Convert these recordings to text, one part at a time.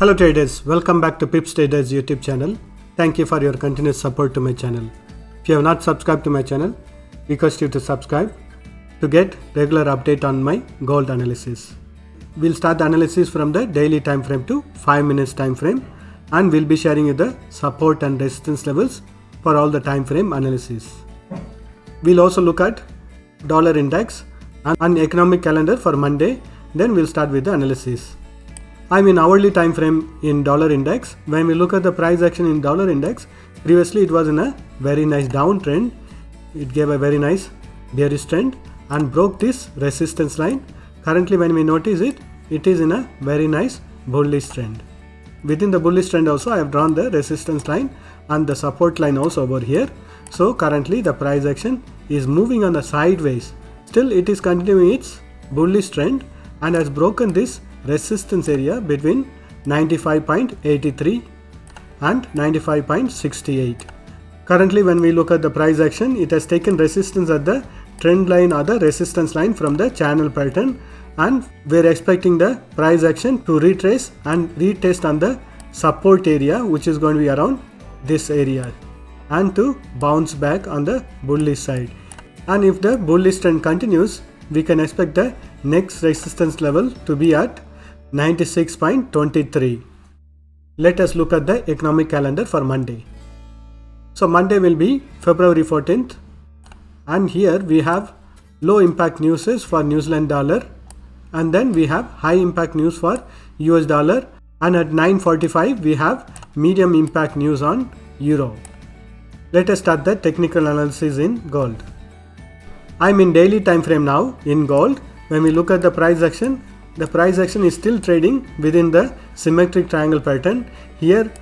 Hello traders, welcome back to Pips Traders YouTube channel. Thank you for your continuous support to my channel. If you have not subscribed to my channel, request you to subscribe to get regular update on my gold analysis. We'll start the analysis from the daily time frame to 5 minutes time frame, and we'll be sharing you the support and resistance levels for all the time frame analysis. We'll also look at dollar index and economic calendar for Monday. Then we'll start with the analysis. I'm in hourly time frame in dollar index. When we look at the price action in dollar index, previously it was in a very nice downtrend. It gave a very nice bearish trend and broke this resistance line. Currently when we notice it, it is in a very nice bullish trend. Within the bullish trend also I have drawn the resistance line and the support line also over here. So currently the price action is moving on the sideways. Still it is continuing its bullish trend and has broken this resistance area between 95.83 and 95.68. Currently when we look at the price action, it has taken resistance at the trend line or the resistance line from the channel pattern, and we are expecting the price action to retrace and retest on the support area, which is going to be around this area, and to bounce back on the bullish side. And if the bullish trend continues, we can expect the next resistance level to be at 96.23. Let us look at the economic calendar for Monday. So Monday will be February 14th, and here we have low impact news for New Zealand dollar, and then we have high impact news for US dollar, and at 9:45 we have medium impact news on euro. Let us start the technical analysis in gold. I'm in daily time frame now in gold. When we look at the price action is still trading within the symmetric triangle pattern. Here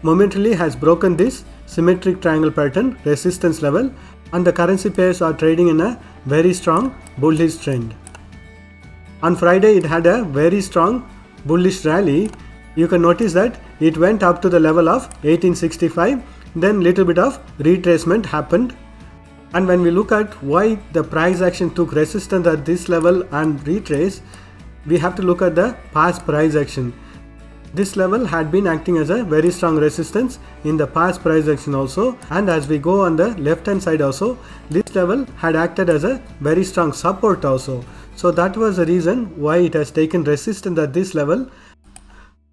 momentarily has broken this symmetric triangle pattern resistance level, and the currency pairs are trading in a very strong bullish trend. On Friday it had a very strong bullish rally. You can notice that it went up to the level of 1865, then little bit of retracement happened. And when we look at why the price action took resistance at this level and retrace, we have to look at the past price action. This level had been acting as a very strong resistance in the past price action also, and as we go on the left hand side also, this level had acted as a very strong support also. So that was the reason why it has taken resistance at this level.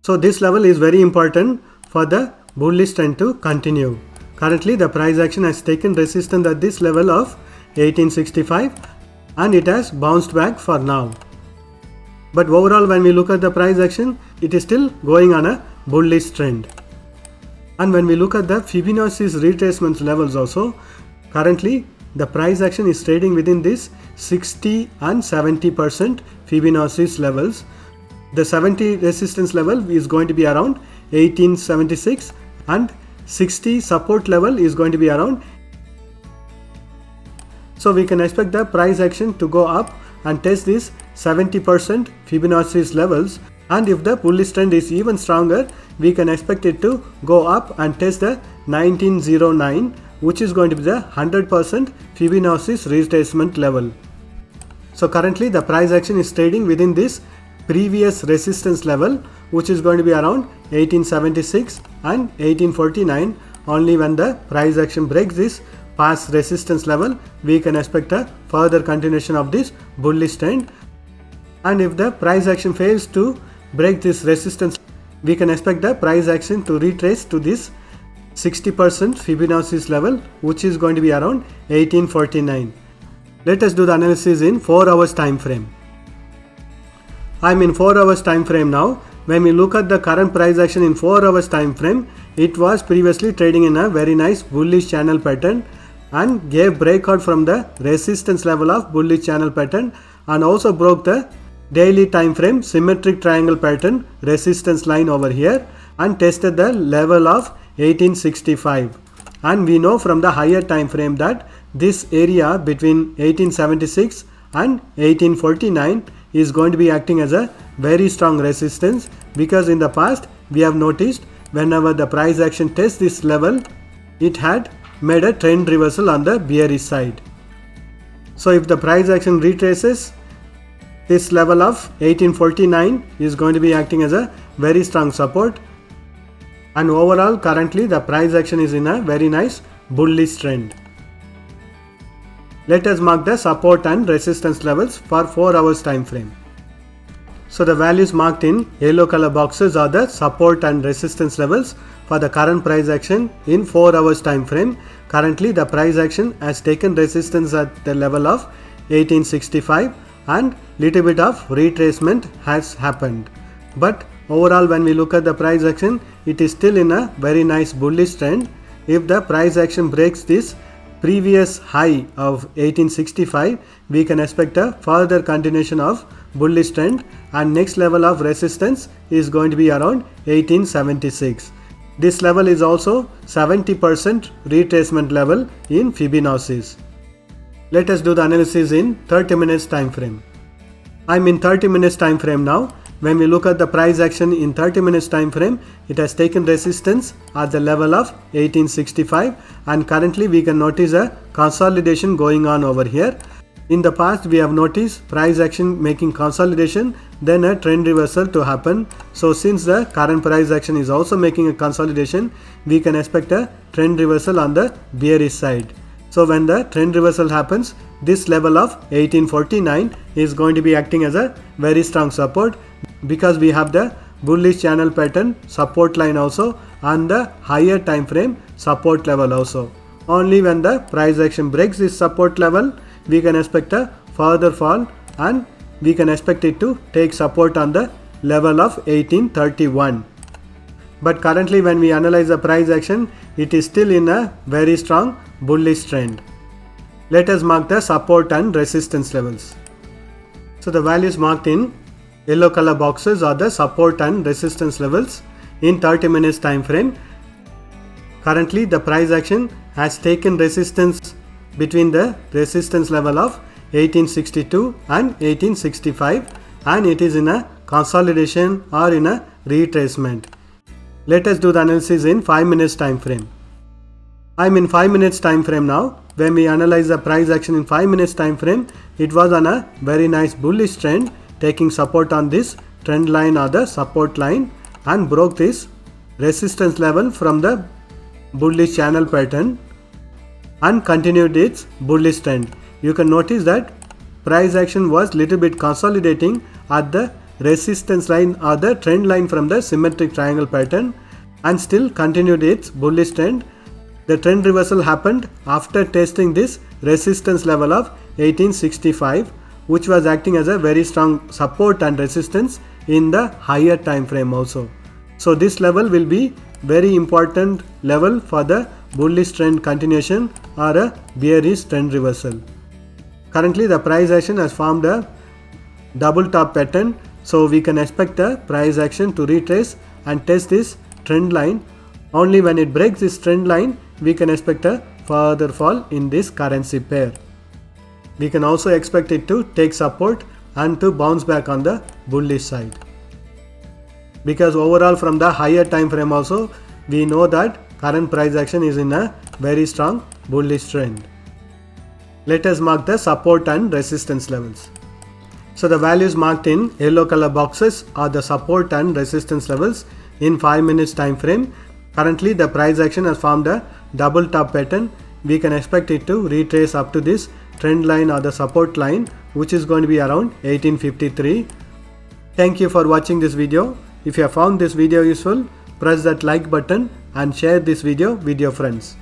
So this level is very important for the bullish trend to continue. Currently the price action has taken resistance at this level of 1865 and it has bounced back for now. But overall when we look at the price action, it is still going on a bullish trend. And when we look at the Fibonacci's retracement levels also, currently the price action is trading within this 60 and 70% Fibonacci's levels. The 70 resistance level is going to be around 1876 and 60 support level is going to be around. So we can expect the price action to go up and test this 70% Fibonacci's levels, and if the bullish trend is even stronger, we can expect it to go up and test the 1909, which is going to be the 100% Fibonacci's retracement level. So currently the price action is trading within this previous resistance level, which is going to be around 1876 and 1849. Only when the price action breaks this past resistance level, we can expect a further continuation of this bullish trend. And if the price action fails to break this resistance, we can expect the price action to retrace to this 60% Fibonacci's level, which is going to be around 1849. Let us do the analysis in 4 hours time frame. I'm in 4 hours time frame now. When we look at the current price action in 4 hours time frame, it was previously trading in a very nice bullish channel pattern and gave breakout from the resistance level of bullish channel pattern and also broke the daily time frame symmetric triangle pattern resistance line over here and tested the level of 1865. And we know from the higher time frame that this area between 1876 and 1849 is going to be acting as a very strong resistance, because in the past we have noticed whenever the price action tests this level, it had made a trend reversal on the bearish side. So if the price action retraces, this level of 1849 is going to be acting as a very strong support, and overall currently the price action is in a very nice bullish trend. Let us mark the support and resistance levels for 4 hours time frame. So the values marked in yellow color boxes are the support and resistance levels for the current price action in 4 hours time frame. Currently the price action has taken resistance at the level of 1865 and little bit of retracement has happened. But overall when we look at the price action, it is still in a very nice bullish trend. If the price action breaks this previous high of 1865, we can expect a further continuation of bullish trend, and next level of resistance is going to be around 1876. This level is also 70% retracement level in Fibonacci's. Let us do the analysis in 30 minutes time frame. I'm in 30 minutes time frame now. When we look at the price action in 30 minutes time frame, it has taken resistance at the level of 1865, and currently we can notice a consolidation going on over here. In the past we have noticed price action making consolidation, then a trend reversal to happen. So since the current price action is also making a consolidation, we can expect a trend reversal on the bearish side. So when the trend reversal happens, this level of 1849 is going to be acting as a very strong support, because we have the bullish channel pattern support line also and the higher time frame support level also. Only when the price action breaks this support level, we can expect a further fall, and we can expect it to take support on the level of 1831. But currently when we analyze the price action, it is still in a very strong bullish trend. Let us mark the support and resistance levels. So the values marked in yellow color boxes are the support and resistance levels in 30 minutes time frame. Currently the price action has taken resistance between the resistance level of 1862 and 1865, and it is in a consolidation or in a retracement. Let us do the analysis in 5 minutes time frame. I'm in 5 minutes time frame now. When we analyze the price action in 5 minutes time frame, it was on a very nice bullish trend, taking support on this trend line or the support line, and broke this resistance level from the bullish channel pattern and continued its bullish trend. You can notice that price action was little bit consolidating at the resistance line or the trend line from the symmetric triangle pattern, and still continued its bullish trend. The trend reversal happened after testing this resistance level of 1865, which was acting as a very strong support and resistance in the higher time frame also. So this level will be very important level for the bullish trend continuation or a bearish trend reversal. Currently the price action has formed a double top pattern, so we can expect the price action to retrace and test this trend line. Only when it breaks this trend line, we can expect a further fall in this currency pair. We can also expect it to take support and to bounce back on the bullish side, because overall from the higher time frame also we know that current price action is in a very strong bullish trend. Let us mark the support and resistance levels. So the values marked in yellow color boxes are the support and resistance levels in 5 minutes time frame. Currently the price action has formed a double top pattern. We can expect it to retrace up to this trend line or the support line, which is going to be around 1853. Thank you for watching this video. If you have found this video useful, press that like button and share this video with your friends.